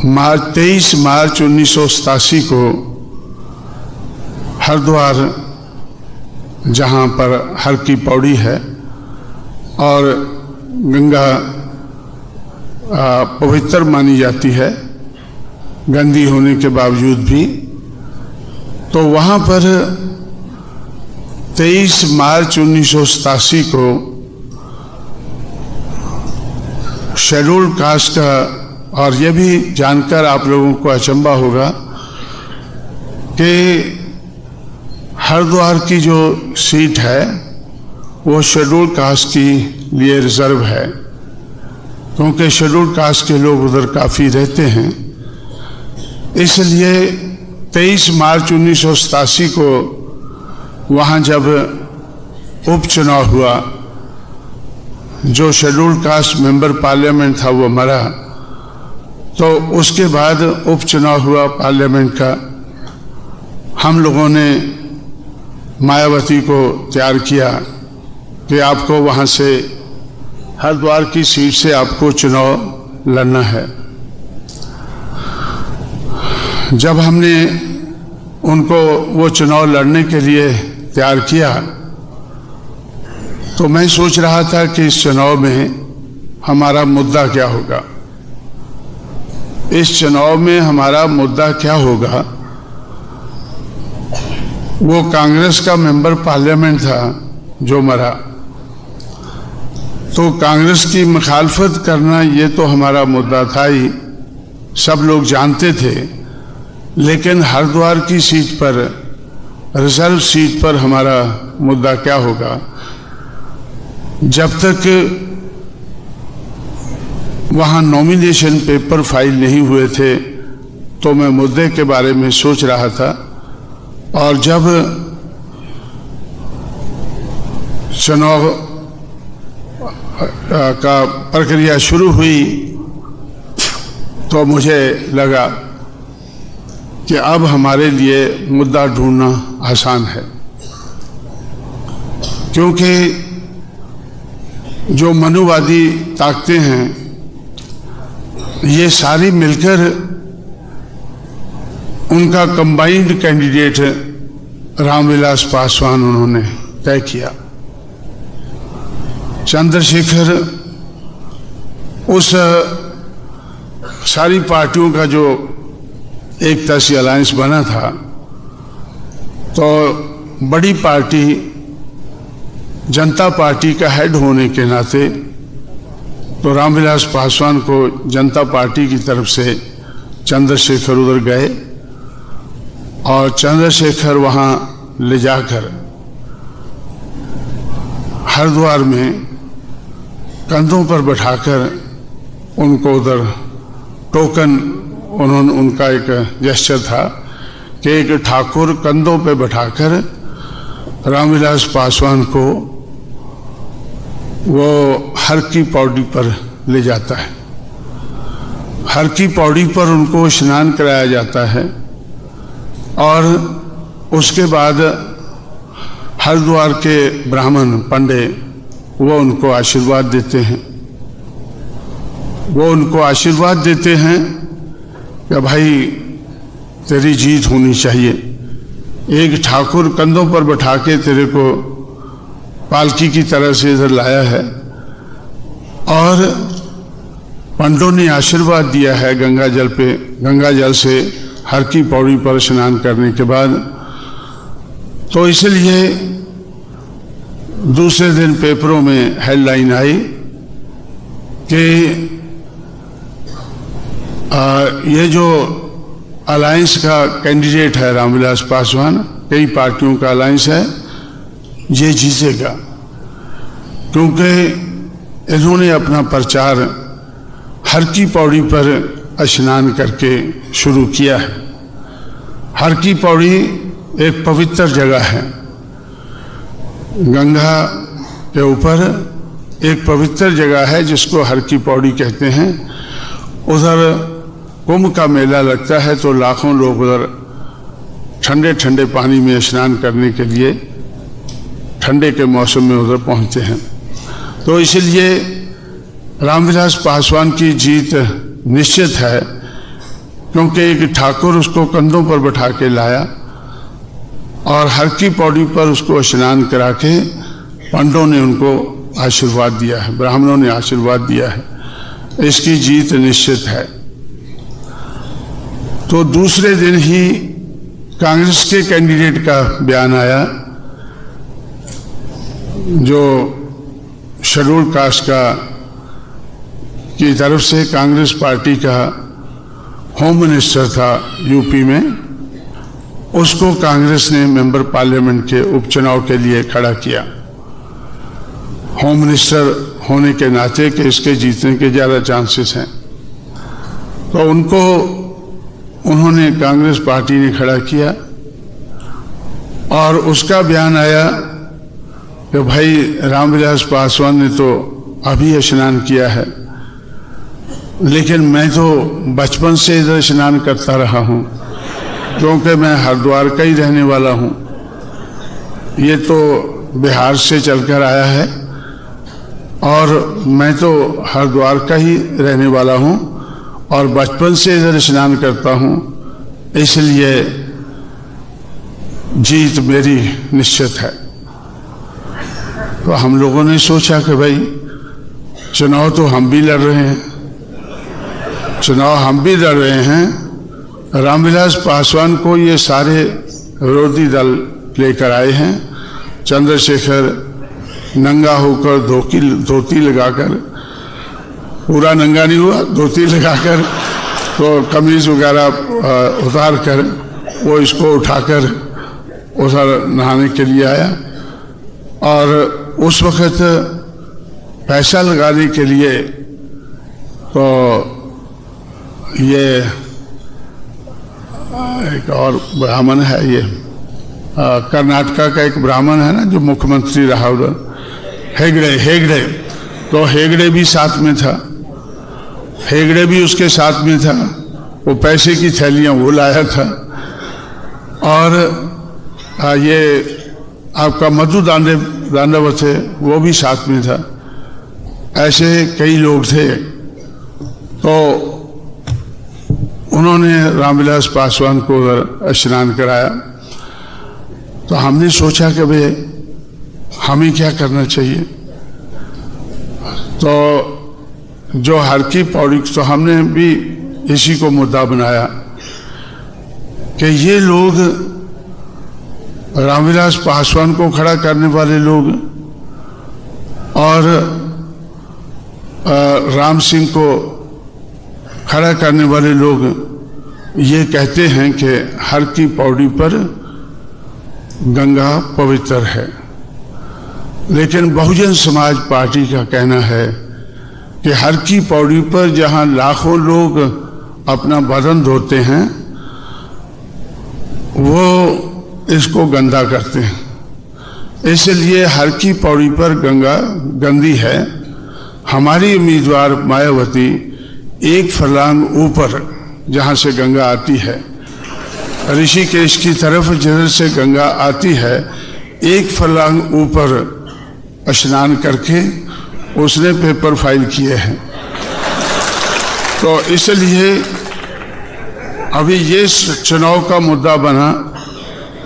23 मार्च 1987 को हरिद्वार, जहाँ पर हर की पौड़ी है और गंगा पवित्र मानी जाती है गंदी होने के बावजूद भी, तो वहाँ पर 23 मार्च 1987 को शेड्यूल्ड कास्ट का, और यह भी जानकर आप लोगों को अचंभा होगा कि हरिद्वार की जो सीट है वो शेड्यूल्ड कास्ट के लिए रिजर्व है, क्योंकि शेड्यूल्ड कास्ट के लोग उधर काफ़ी रहते हैं। इसलिए 23 मार्च 1987 को वहाँ जब उपचुनाव हुआ, जो शेड्यूल्ड कास्ट मेंबर पार्लियामेंट था वो मरा, तो उसके बाद उपचुनाव हुआ पार्लियामेंट का। हम लोगों ने मायावती को तैयार किया कि आपको वहाँ से हरिद्वार की सीट से आपको चुनाव लड़ना है। जब हमने उनको वो चुनाव लड़ने के लिए तैयार किया, तो मैं सोच रहा था कि इस चुनाव में हमारा मुद्दा क्या होगा, इस चुनाव में हमारा मुद्दा क्या होगा। वो कांग्रेस का मेंबर पार्लियामेंट था जो मरा, तो कांग्रेस की मुखालफत करना ये तो हमारा मुद्दा था ही, सब लोग जानते थे। लेकिन हरिद्वार की सीट पर, रिजर्व सीट पर हमारा मुद्दा क्या होगा। जब तक वहाँ नॉमिनेशन पेपर फाइल नहीं हुए थे तो मैं मुद्दे के बारे में सोच रहा था, और जब चुनाव का प्रक्रिया शुरू हुई तो मुझे लगा कि अब हमारे लिए मुद्दा ढूंढना आसान है, क्योंकि जो मनुवादी ताकतें हैं ये सारी मिलकर उनका कंबाइंड कैंडिडेट रामविलास पासवान उन्होंने तय किया। चंद्रशेखर उस सारी पार्टियों का जो एकता सी अलायंस बना था, तो बड़ी पार्टी जनता पार्टी का हेड होने के नाते तो रामविलास पासवान को जनता पार्टी की तरफ से चंद्रशेखर उधर गए, और चंद्रशेखर वहाँ ले जाकर हरिद्वार में कंधों पर बैठाकर उनको उधर टोकन, उन्होंने, उनका एक जेस्चर था कि एक ठाकुर कंधों पे बैठाकर रामविलास पासवान को वो हर की पौड़ी पर ले जाता है। हर की पौड़ी पर उनको स्नान कराया जाता है, और उसके बाद हरिद्वार के ब्राह्मण पंडे वो उनको आशीर्वाद देते हैं। वो उनको आशीर्वाद देते हैं कि भाई तेरी जीत होनी चाहिए, एक ठाकुर कंधों पर बैठा के तेरे को पालकी की तरह से इधर लाया है, और पंडों ने आशीर्वाद दिया है गंगा जल पे, गंगा जल से हर की पौड़ी पर स्नान करने के बाद। तो इसलिए दूसरे दिन पेपरों में हेडलाइन आई कि ये जो अलायंस का कैंडिडेट है रामविलास पासवान, कई पार्टियों का अलायंस है, ये जीतेगा, क्योंकि इन्होंने अपना प्रचार हर की पौड़ी पर स्नान करके शुरू किया है। हर की पौड़ी एक पवित्र जगह है, गंगा के ऊपर एक पवित्र जगह है जिसको हर की पौड़ी कहते हैं। उधर कुंभ का मेला लगता है तो लाखों लोग उधर ठंडे ठंडे पानी में स्नान करने के लिए ठंडे के मौसम में उधर पहुंचते हैं। तो इसलिए रामविलास पासवान की जीत निश्चित है, क्योंकि एक ठाकुर उसको कंधों पर बैठा के लाया और हर की पौड़ी पर उसको स्नान करा के पंडों ने उनको आशीर्वाद दिया है, ब्राह्मणों ने आशीर्वाद दिया है, इसकी जीत निश्चित है। तो दूसरे दिन ही कांग्रेस के कैंडिडेट का बयान आया, जो शेड्यूल कास्ट का की तरफ से कांग्रेस पार्टी का होम मिनिस्टर था यूपी में, उसको कांग्रेस ने मेंबर पार्लियामेंट के उपचुनाव के लिए खड़ा किया, होम मिनिस्टर होने के नाते कि इसके जीतने के ज़्यादा चांसेस हैं। तो उन्होंने कांग्रेस पार्टी ने खड़ा किया और उसका बयान आया कि भाई रामविलास पासवान ने तो अभी स्नान किया है, लेकिन मैं तो बचपन से इधर स्नान करता रहा हूँ, क्योंकि मैं हरिद्वार का ही रहने वाला हूँ। ये तो बिहार से चलकर आया है और मैं तो हरिद्वार का ही रहने वाला हूँ और बचपन से इधर स्नान करता हूँ, इसलिए जीत मेरी निश्चित है। तो हम लोगों ने सोचा कि भाई चुनाव तो हम भी लड़ रहे हैं, रामविलास पासवान को ये सारे विरोधी दल लेकर आए हैं, चंद्रशेखर नंगा होकर धोती लगाकर, पूरा नंगा नहीं हुआ, धोती लगाकर, तो कमीज वगैरह उतार कर वो इसको उठाकर उधर नहाने के लिए आया। और उस वक़्त पैसा लगाने के लिए तो ये एक और ब्राह्मण है, ये कर्नाटका का एक ब्राह्मण है ना जो मुख्यमंत्री रहा उधर, हेगड़े, तो हेगड़े भी साथ में था, हेगड़े भी उसके साथ में था, वो पैसे की थैलियां वो लाया था। और ये आपका मधु दांडवत है, वो भी साथ में था। ऐसे कई लोग थे। तो उन्होंने रामविलास पासवान को उधर स्नान कराया। तो हमने सोचा कि भाई हमें क्या करना चाहिए। तो जो हर की पौड़ी, तो हमने भी इसी को मुद्दा बनाया कि ये लोग रामविलास पासवान को खड़ा करने वाले लोग और राम सिंह को खड़ा करने वाले लोग ये कहते हैं कि हर की पौड़ी पर गंगा पवित्र है, लेकिन बहुजन समाज पार्टी का कहना है कि हर की पौड़ी पर जहां लाखों लोग अपना बदन धोते हैं, वो इसको गंदा करते हैं। इसलिए हर की पौड़ी पर गंगा गंदी है। हमारी उम्मीदवार मायावती एक फरलांग ऊपर जहाँ से गंगा आती है, ऋषिकेश की तरफ जिधर से गंगा आती है, एक फरलांग ऊपर स्नान करके उसने पेपर फाइल किए हैं। तो इसलिए अभी ये चुनाव का मुद्दा बना,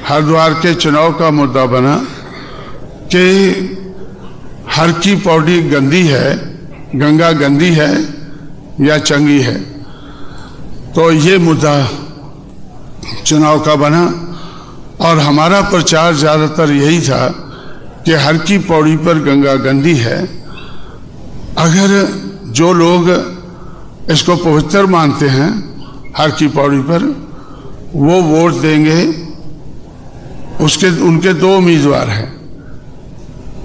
हरिद्वार के चुनाव का मुद्दा बना कि हर की पौड़ी गंदी है, गंगा गंदी है या चंगी है। तो ये मुद्दा चुनाव का बना और हमारा प्रचार ज़्यादातर यही था कि हर की पौड़ी पर गंगा गंदी है। अगर जो लोग इसको पवित्र मानते हैं हर की पौड़ी पर, वो वोट देंगे। उनके दो उम्मीदवार हैं,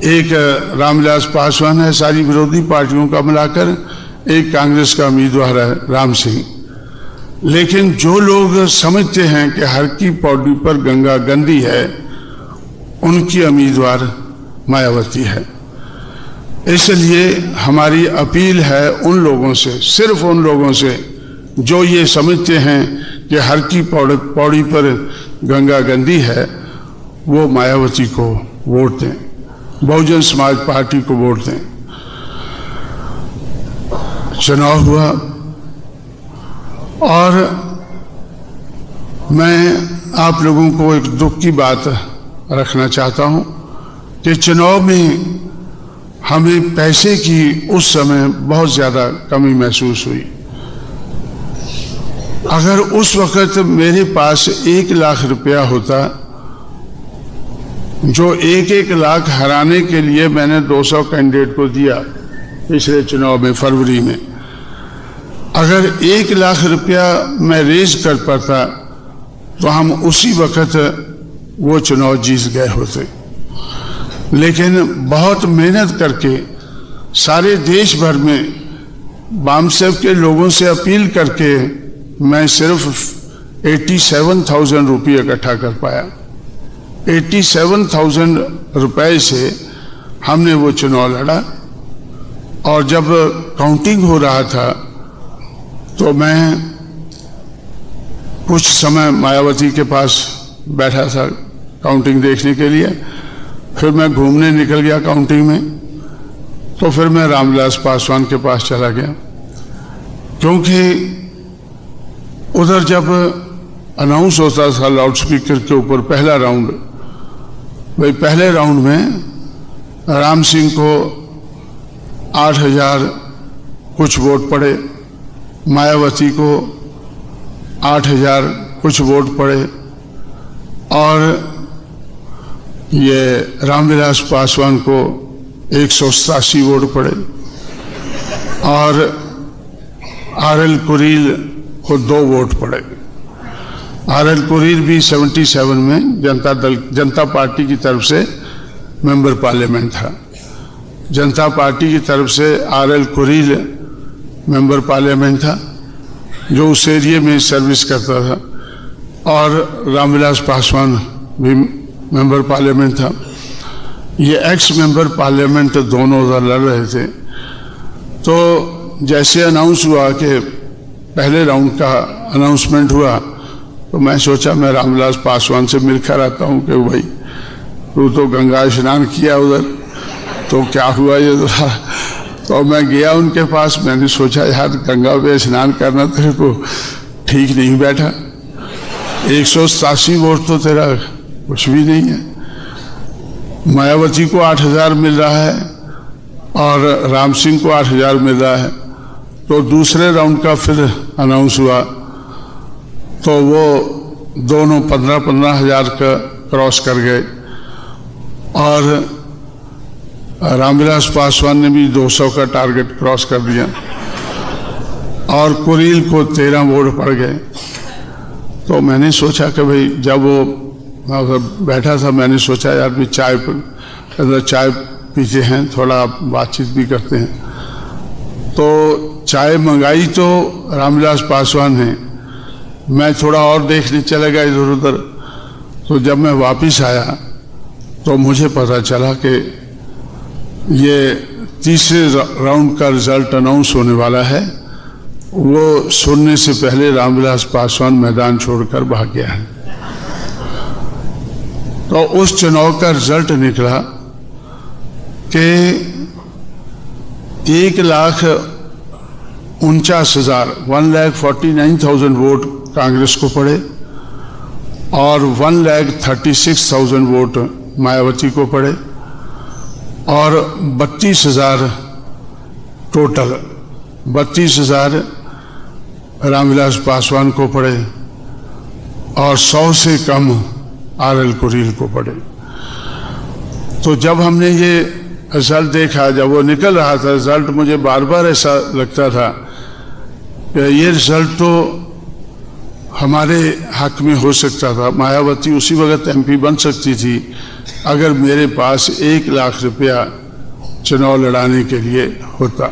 एक रामविलास पासवान है सारी विरोधी पार्टियों का मिलाकर, एक कांग्रेस का उम्मीदवार है राम सिंह। लेकिन जो लोग समझते हैं कि हर की पौड़ी पर गंगा गंदी है, उनकी उम्मीदवार मायावती है। इसलिए हमारी अपील है उन लोगों से, सिर्फ उन लोगों से जो ये समझते हैं कि हर की पौड़ी पर गंगा गंदी है, वो मायावती को वोट दें, बहुजन समाज पार्टी को वोट दें। चुनाव हुआ और मैं आप लोगों को एक दुख की बात रखना चाहता हूं कि चुनाव में हमें पैसे की उस समय बहुत ज़्यादा कमी महसूस हुई। अगर उस वक़्त मेरे पास 1 लाख रुपया होता, जो 1-1 लाख हराने के लिए मैंने 200 कैंडिडेट को दिया पिछले चुनाव में फरवरी में, अगर 1 लाख रुपया मैं रेज कर पाता तो हम उसी वक़्त वो चुनाव जीत गए होते। लेकिन बहुत मेहनत करके सारे देश भर में बामसेफ के लोगों से अपील करके मैं सिर्फ 87,000 रुपये इकट्ठा कर पाया। 87,000 रुपये से हमने वो चुनाव लड़ा। और जब काउंटिंग हो रहा था तो मैं कुछ समय मायावती के पास बैठा था काउंटिंग देखने के लिए। फिर मैं घूमने निकल गया काउंटिंग में, तो फिर मैं रामविलास पासवान के पास चला गया, क्योंकि उधर जब अनाउंस होता था लाउड स्पीकर के ऊपर पहला राउंड, भाई पहले राउंड में राम सिंह को 8,000 कुछ वोट पड़े, मायावती को 8,000 कुछ वोट पड़े, और ये रामविलास पासवान को 187 वोट पड़े, और आर.एल. कुरील को 2 वोट पड़े। आर.एल. कुरील भी 77 में जनता पार्टी की तरफ से मेंबर पार्लियामेंट था। जनता पार्टी की तरफ से आर.एल. कुरील मेंबर पार्लियामेंट था, जो उस एरिया में सर्विस करता था, और रामविलास पासवान भी मेंबर पार्लियामेंट था। ये एक्स मेंबर पार्लियामेंट दोनों उधर लड़ रहे थे। तो जैसे अनाउंस हुआ कि पहले राउंड का अनाउंसमेंट हुआ, तो मैं सोचा मैं रामविलास पासवान से मिलकर आता हूँ कि भाई तू तो गंगा स्नान किया उधर, तो क्या हुआ ये। तो मैं गया उनके पास, मैंने सोचा यार गंगा पे स्नान करना तेरे को ठीक नहीं बैठा। 187 वोट तो तेरा कुछ भी नहीं है। मायावती को 8,000 मिल रहा है और राम सिंह को 8,000 मिल रहा है। तो दूसरे राउंड का फिर अनाउंस हुआ, तो वो दोनों 15-15 हज़ार का क्रॉस कर गए, और रामविलास पासवान ने भी 200 का टारगेट क्रॉस कर दिया, और कुरील को 13 वोट पड़ गए। तो मैंने सोचा कि भाई जब वो बैठा था, मैंने सोचा यार भी चाय पीते हैं, थोड़ा बातचीत भी करते हैं। तो चाय मंगाई तो रामविलास पासवान ने, मैं थोड़ा और देखने चला गया इधर उधर। तो जब मैं वापस आया तो मुझे पता चला कि ये तीसरे राउंड का रिजल्ट अनाउंस होने वाला है। वो सुनने से पहले रामविलास पासवान मैदान छोड़कर भाग गया है। तो उस चुनाव का रिजल्ट निकला कि 1,49,000 1,49,000 वोट कांग्रेस को पड़े, और 1,36,000 वोट मायावती को पड़े, और 32,000 टोटल 32,000 रामविलास पासवान को पड़े, और 100 से कम आर.एल. कुरील को पड़े। तो जब हमने ये रिजल्ट देखा, जब वो निकल रहा था रिजल्ट, मुझे बार बार ऐसा लगता था कि ये रिजल्ट तो हमारे हक में हो सकता था। मायावती उसी वक्त MP बन सकती थी अगर मेरे पास 1 लाख रुपया चुनाव लड़ाने के लिए होता।